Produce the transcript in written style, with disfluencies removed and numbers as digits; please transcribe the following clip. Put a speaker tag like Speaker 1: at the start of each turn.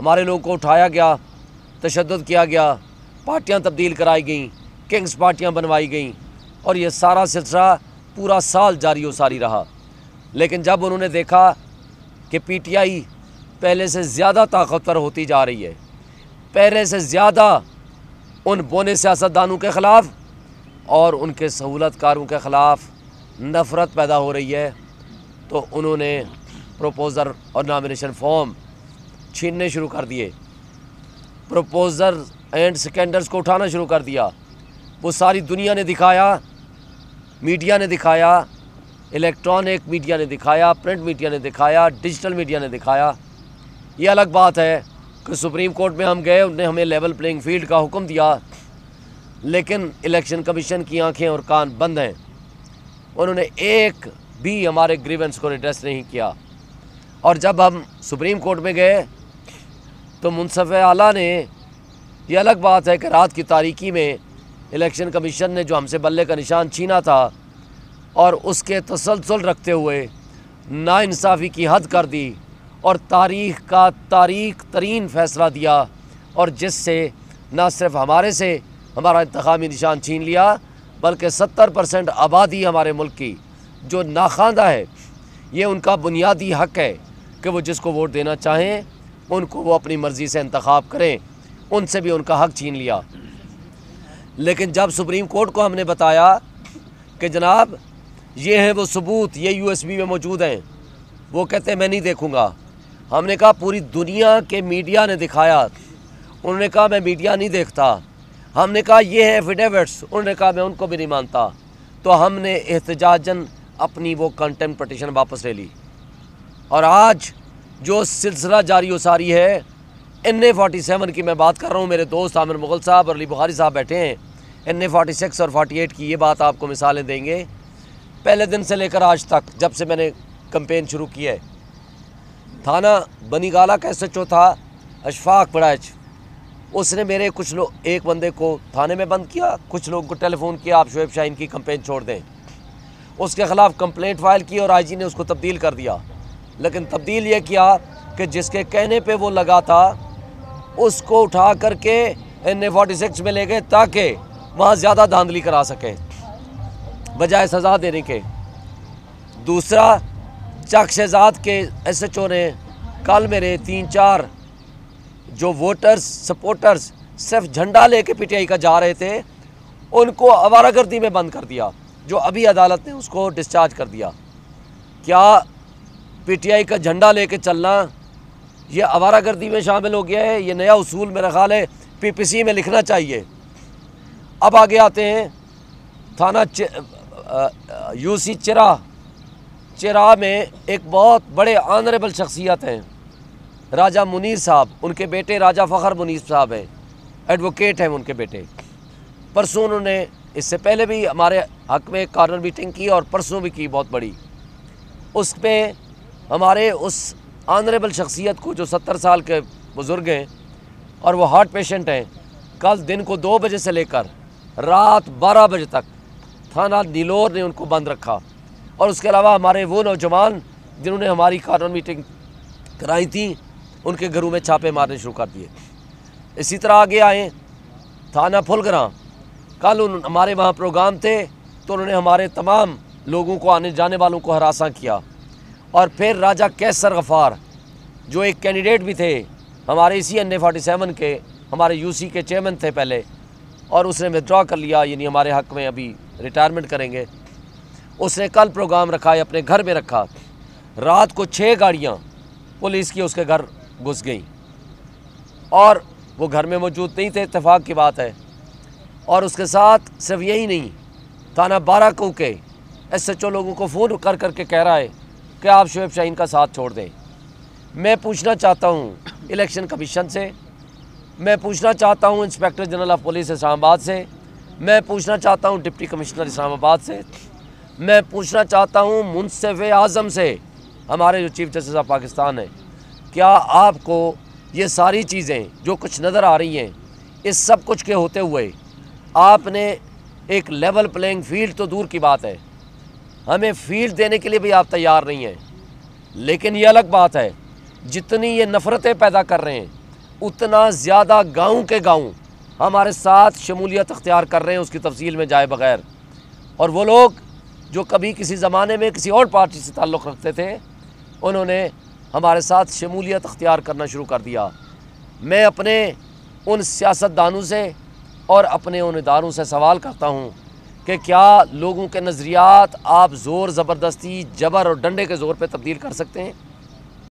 Speaker 1: ہمارے لوگوں کو اٹھایا گیا، تشدد کیا گیا، پارٹیاں تبدیل کرائی گئیں، کنگز پارٹیاں بنوائی گئیں، اور یہ سارا سلسلہ پورا سال جاری و ساری رہا۔ لیکن جب انہوں نے دیکھا کہ پی ٹی آئی پہلے سے زیادہ طاقتور ہوتی جا رہی ہے، پہلے سے زیادہ ان بونے سیاستدانوں کے خلاف اور ان کے سہولت کاروں کے خلاف نفرت پیدا ہو رہی ہے، تو انہوں نے پروپوزر اور نامینیشن فارم چھیننے شروع کر دیے، پروپوزر اینڈ سیکنڈرز کو اٹھانا شروع کر دیا۔ وہ ساری دنیا نے دکھایا، میڈیا نے دکھایا، الیکٹرانک میڈیا نے دکھایا، پرنٹ میڈیا نے دکھایا، ڈیجیٹل میڈیا نے دکھایا۔ یہ الگ بات ہے کہ سپریم کورٹ میں ہم گئے، انہوں نے ہمیں لیول پلینگ فیلڈ کا حکم دیا، لیکن الیکشن کمیشن کی آنکھیں اور کان بند ہیں، انہوں نے ایک بھی ہمارے گریونس کو ریڈریس نہیں کیا۔ اور جب ہم سپریم کورٹ میں گئے تو منصف اعلیٰ نے، یہ الگ بات ہے کہ رات کی تاریکی میں الیکشن کمیشن نے جو ہم سے بلے کا نشان چھینا تھا اور اس کے تسلسل رکھتے ہوئے ناانصافی کی حد کر دی اور تاریخ کا تاریخ ترین فیصلہ دیا، اور جس سے نہ صرف ہمارے سے ہمارا انتخابی نشان چھین لیا، بلکہ 70% آبادی ہمارے ملک کی جو ناخواندہ ہے، یہ ان کا بنیادی حق ہے کہ وہ جس کو ووٹ دینا چاہیں ان کو وہ اپنی مرضی سے انتخاب کریں، ان سے بھی ان کا حق چھین لیا۔ لیکن جب سپریم کورٹ کو ہم نے بتایا کہ جناب یہ ہیں وہ ثبوت، یہ یو ایس بی میں موجود ہیں، وہ کہتے ہیں میں نہیں دیکھوں گا۔ ہم نے کہا پوری دنیا کے میڈیا نے دکھایا، انہوں نے کہا میں میڈیا نہیں دیکھتا۔ ہم نے کہا یہ ہے ایفیڈیوٹس، انہوں نے کہا میں ان کو بھی نہیں مانتا۔ تو ہم نے احتجاجاً اپنی وہ کنٹمپٹ پٹیشن واپس لے لی، اور آج جو سلسلہ جاری و ساری ہے، NA-47 کی میں بات کر رہا ہوں، میرے دوست عامر مغل صاحب اور علی بخاری صاحب بیٹھے ہیں، NA-46 اور 48 کی یہ بات آپ کو مثالیں دیں گے۔ پہلے دن سے لے کر آج تک جب سے میں نے کمپین شروع کی ہے، تھانہ بنی گالہ کا SHO تھا اشفاق پڑائچ، اس نے میرے کچھ لوگ، ایک بندے کو تھانے میں بند کیا، کچھ لوگوں کو ٹیلی فون کیا آپ شعیب شاہین کی کمپین چھوڑ دیں، اس کے خلاف کمپلینٹ فائل کی اور IG نے اس کو تبدیل کر دیا۔ لیکن تبدیل یہ کیا کہ جس کے کہنے پہ وہ لگا تھا اس کو اٹھا کر کے NA-46 میں لے گئے تاکہ وہاں زیادہ دھاندلی کرا سکے بجائے سزا دینے کے۔ دوسرا، چک شہزاد کے SHO نے کل میرے 3-4 جو ووٹرز سپورٹرز صرف جھنڈا لے کے PTI کا جا رہے تھے، ان کو آوارہ گردی میں بند کر دیا، جو ابھی عدالت نے اس کو ڈسچارج کر دیا۔ کیا PTI کا جھنڈا لے کے چلنا یہ آوارہ گردی میں شامل ہو گیا ہے؟ یہ نیا اصول میرا خیال ہے PPC میں لکھنا چاہیے۔ اب آگے آتے ہیں تھانہ UC چرا میں ایک بہت بڑے آنریبل شخصیت ہیں راجہ منیر صاحب، ان کے بیٹے راجہ فخر منیر صاحب ہیں، ایڈوکیٹ ہیں ان کے بیٹے۔ پرسوں انہوں نے اس سے پہلے بھی ہمارے حق میں کارنر میٹنگ کی اور پرسوں بھی کی بہت بڑی، اس پہ ہمارے اس آنریبل شخصیت کو جو 70 سال کے بزرگ ہیں اور وہ ہارٹ پیشنٹ ہیں، کل دن کو 2 بجے سے لے کر رات 12 بجے تک تھانہ نیلور نے ان کو بند رکھا، اور اس کے علاوہ ہمارے وہ نوجوان جنہوں نے ہماری کارنر میٹنگ کرائی تھی ان کے گھروں میں چھاپے مارنے شروع کر دیے۔ اسی طرح آگے آئیں تھانہ پھلگراں، کل ہمارے وہاں پروگرام تھے تو انہوں نے ہمارے تمام لوگوں کو، آنے جانے والوں کو ہراساں کیا۔ اور پھر راجہ کیسر غفار جو ایک کینڈیڈیٹ بھی تھے ہمارے اسی NA-47 کے، ہمارے UC کے چیئرمین تھے پہلے، اور اس نے ودڈرا کر لیا، یعنی ہمارے حق میں ابھی ریٹائرمنٹ کریں گے۔ اس نے کل پروگرام رکھا ہے، اپنے گھر میں رکھا، رات کو 6 گاڑیاں پولیس کی اس کے گھر گھس گئیں، اور وہ گھر میں موجود نہیں تھے، اتفاق کی بات ہے۔ اور اس کے ساتھ صرف یہی نہیں، تھانہ بارہ کو کے SHO لوگوں کو فون کر کر کے کہہ رہا ہے کہ آپ شعیب شاہین کا ساتھ چھوڑ دیں۔ میں پوچھنا چاہتا ہوں الیکشن کمیشن سے، میں پوچھنا چاہتا ہوں انسپیکٹر جنرل آف پولیس اسلام آباد سے، میں پوچھنا چاہتا ہوں ڈپٹی کمشنر اسلام آباد سے، میں پوچھنا چاہتا ہوں منصف اعظم سے، ہمارے جو چیف جسٹس آف پاکستان ہیں، کیا آپ کو یہ ساری چیزیں جو کچھ نظر آ رہی ہیں، اس سب کچھ کے ہوتے ہوئے آپ نے ایک لیول پلینگ فیلڈ تو دور کی بات ہے، ہمیں فیلڈ دینے کے لیے بھی آپ تیار نہیں ہیں۔ لیکن یہ الگ بات ہے، جتنی یہ نفرتیں پیدا کر رہے ہیں، اتنا زیادہ گاؤں کے گاؤں ہمارے ساتھ شمولیت اختیار کر رہے ہیں اس کی تفصیل میں جائے بغیر، اور وہ لوگ جو کبھی کسی زمانے میں کسی اور پارٹی سے تعلق رکھتے تھے انہوں نے ہمارے ساتھ شمولیت اختیار کرنا شروع کر دیا۔ میں اپنے ان سیاستدانوں سے اور اپنے ان اداروں سے سوال کرتا ہوں کہ کیا لوگوں کے نظریات آپ زور زبردستی، جبر اور ڈنڈے کے زور پہ تبدیل کر سکتے ہیں؟